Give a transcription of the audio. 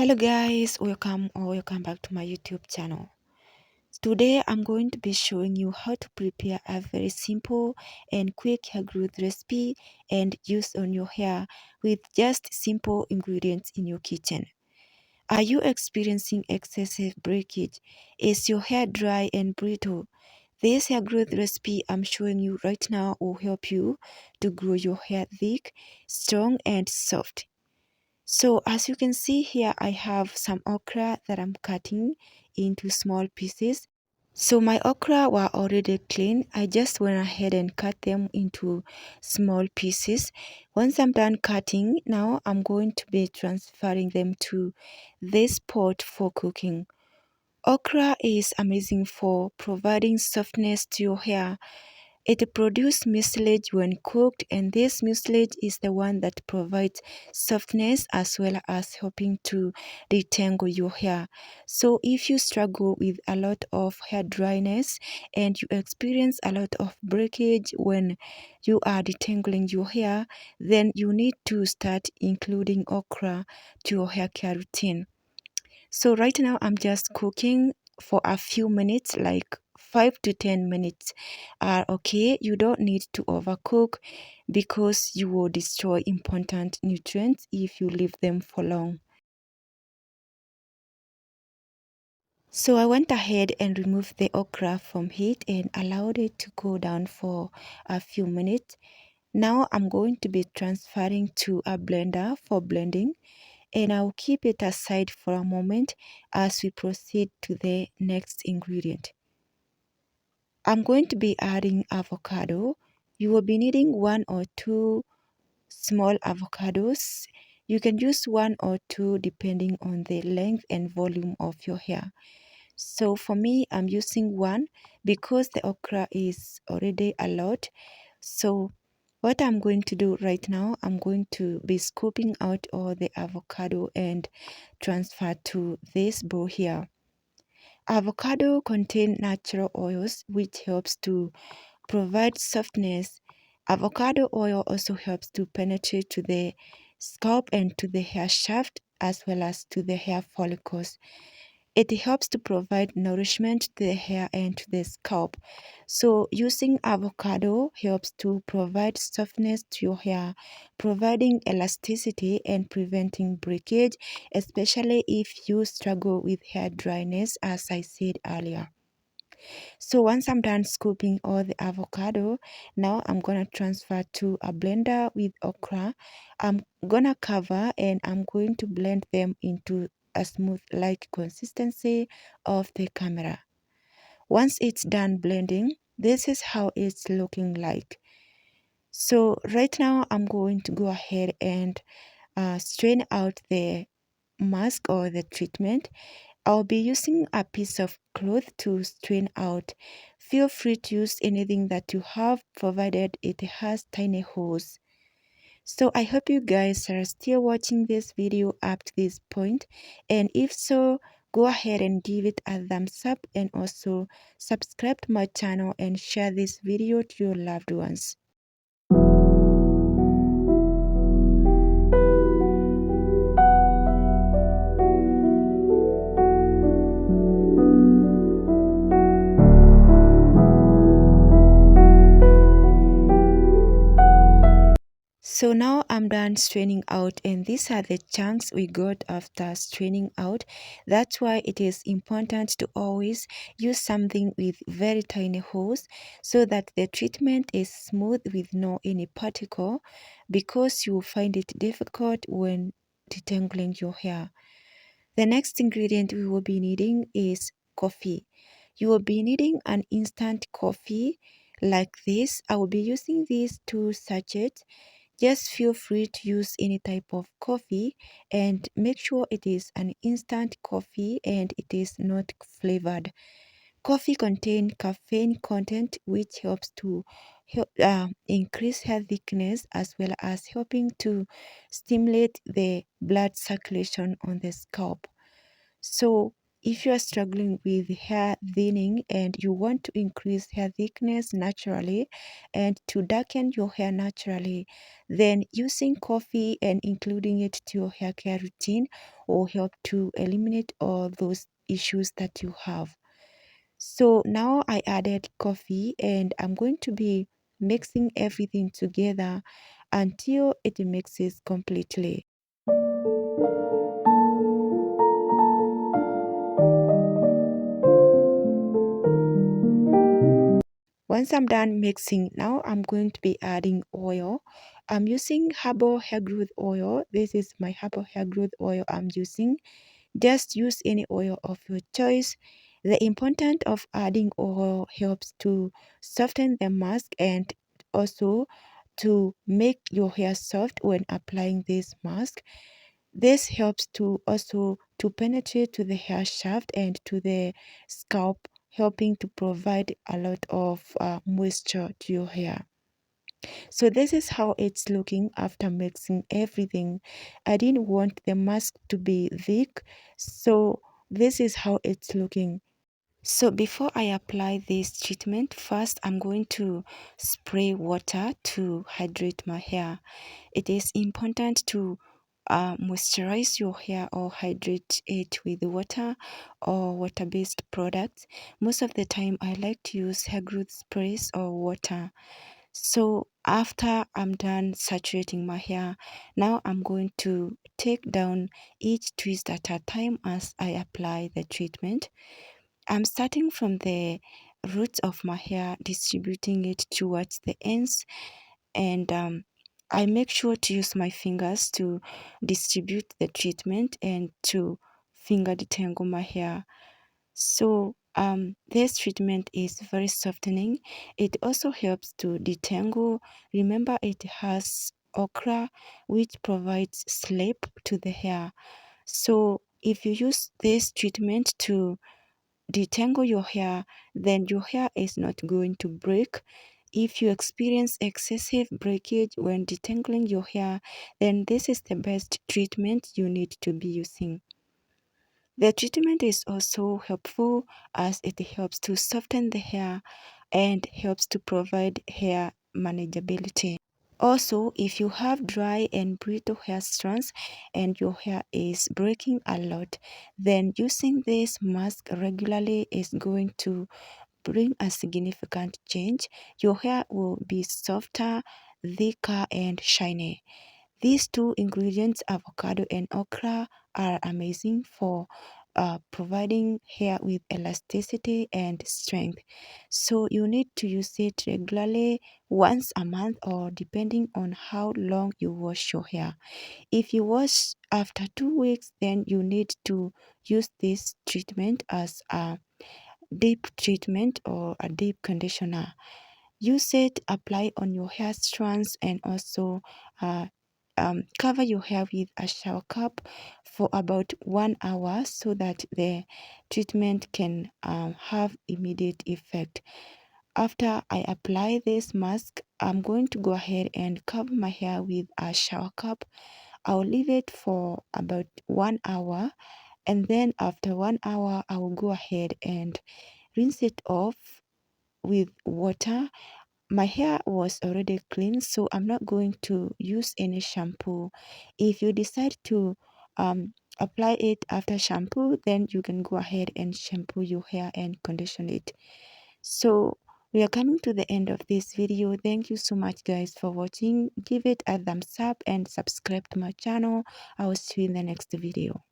Hello guys, welcome back to my YouTube channel. Today I'm going to be showing you how to prepare a very simple and quick hair growth recipe and use on your hair with just simple ingredients in your kitchen. Are you experiencing excessive breakage? Is your hair dry and brittle? This hair growth recipe I'm showing you right now will help you to grow your hair thick, strong and soft. So as you can see here, I have some okra that I'm cutting into small pieces. So my okra were already clean. I just went ahead and cut them into small pieces. Once I'm done cutting, now I'm going to be transferring them to this pot for cooking. Okra is amazing for providing softness to your hair. It produces mucilage when cooked, and this mucilage is the one that provides softness as well as helping to detangle your hair. So if you struggle with a lot of hair dryness and you experience a lot of breakage when you are detangling your hair, then you need to start including okra to your hair care routine. So right now I'm just cooking for a few minutes, like 5 to 10 minutes are okay. You don't need to overcook because you will destroy important nutrients if you leave them for long. So I went ahead and removed the okra from heat and allowed it to cool down for a few minutes. Now I'm going to be transferring to a blender for blending, and I'll keep it aside for a moment as we proceed to the next ingredient. I'm going to be adding avocado. You will be needing 1 or 2 small avocados. You can use 1 or 2 depending on the length and volume of your hair. So for me, I'm using 1 because the okra is already a lot. So what I'm going to do right now, I'm going to be scooping out all the avocado and transfer to this bowl here. Avocado contain natural oils which helps to provide softness. Avocado oil also helps to penetrate to the scalp and to the hair shaft as well as to the hair follicles. It helps to provide nourishment to the hair and to the scalp. So using avocado helps to provide softness to your hair, providing elasticity and preventing breakage, especially if you struggle with hair dryness, as I said earlier. So once I'm done scooping all the avocado, now I'm gonna transfer to a blender with okra. I'm gonna cover and I'm going to blend them into a smooth like consistency of the camera. Once it's done blending, this is how it's looking like. So right now I'm going to go ahead and strain out the mask or the treatment. I'll be using a piece of cloth to strain out. Feel free to use anything that you have, provided it has tiny holes. So I hope you guys are still watching this video up to this point, and if so, go ahead and give it a thumbs up and also subscribe to my channel and share this video to your loved ones. So now I'm done straining out, and these are the chunks we got after straining out. That's why it is important to always use something with very tiny holes so that the treatment is smooth with no any particle, because you will find it difficult when detangling your hair. The next ingredient we will be needing is coffee. You will be needing an instant coffee like this. I will be using these 2 sachets. Just feel free to use any type of coffee and make sure it is an instant coffee and it is not flavored. Coffee contains caffeine content which helps to increase hair thickness as well as helping to stimulate the blood circulation on the scalp. So if you are struggling with hair thinning and you want to increase hair thickness naturally and to darken your hair naturally, then using coffee and including it to your hair care routine will help to eliminate all those issues that you have. So now I added coffee and I'm going to be mixing everything together until it mixes completely. Once I'm done mixing, now I'm going to be adding oil. I'm using herbal hair growth oil. This is my herbal hair growth oil I'm using. Just use any oil of your choice. The importance of adding oil helps to soften the mask and also to make your hair soft when applying this mask. This helps to also to penetrate to the hair shaft and to the scalp, helping to provide a lot of moisture to your hair. So this is how it's looking after mixing everything. I didn't want the mask to be thick, so this is how it's looking. So before I apply this treatment, first I'm going to spray water to hydrate my hair. It is important to moisturize your hair or hydrate it with water or water-based products. Most of the time I like to use hair growth sprays or water. So after I'm done saturating my hair, now I'm going to take down each twist at a time as I apply the treatment. I'm starting from the roots of my hair, distributing it towards the ends, and I make sure to use my fingers to distribute the treatment and to finger detangle my hair. So this treatment is very softening. It also helps to detangle. Remember, it has okra, which provides sleep to the hair. So if you use this treatment to detangle your hair, then your hair is not going to break. If you experience excessive breakage when detangling your hair, then this is the best treatment you need to be using. The treatment is also helpful as it helps to soften the hair and helps to provide hair manageability. Also, if you have dry and brittle hair strands and your hair is breaking a lot, then using this mask regularly is going to bring a significant change. Your hair will be softer, thicker, and shiny. These two ingredients, avocado and okra, are amazing for providing hair with elasticity and strength. So you need to use it regularly, once a month or depending on how long you wash your hair. If you wash after 2 weeks, then you need to use this treatment as a deep treatment or a deep conditioner. Use it, apply on your hair strands, and also cover your hair with a shower cap for about 1 hour so that the treatment can have immediate effect. After I apply this mask, I'm going to go ahead and cover my hair with a shower cap. I'll leave it for about 1 hour, and then after 1 hour I will go ahead and rinse it off with water. My hair was already clean, so I'm not going to use any shampoo. If you decide to apply it after shampoo, then you can go ahead and shampoo your hair and condition it. So we are coming to the end of this video. Thank you so much guys for watching. Give it a thumbs up and subscribe to my channel. I will see you in the next video.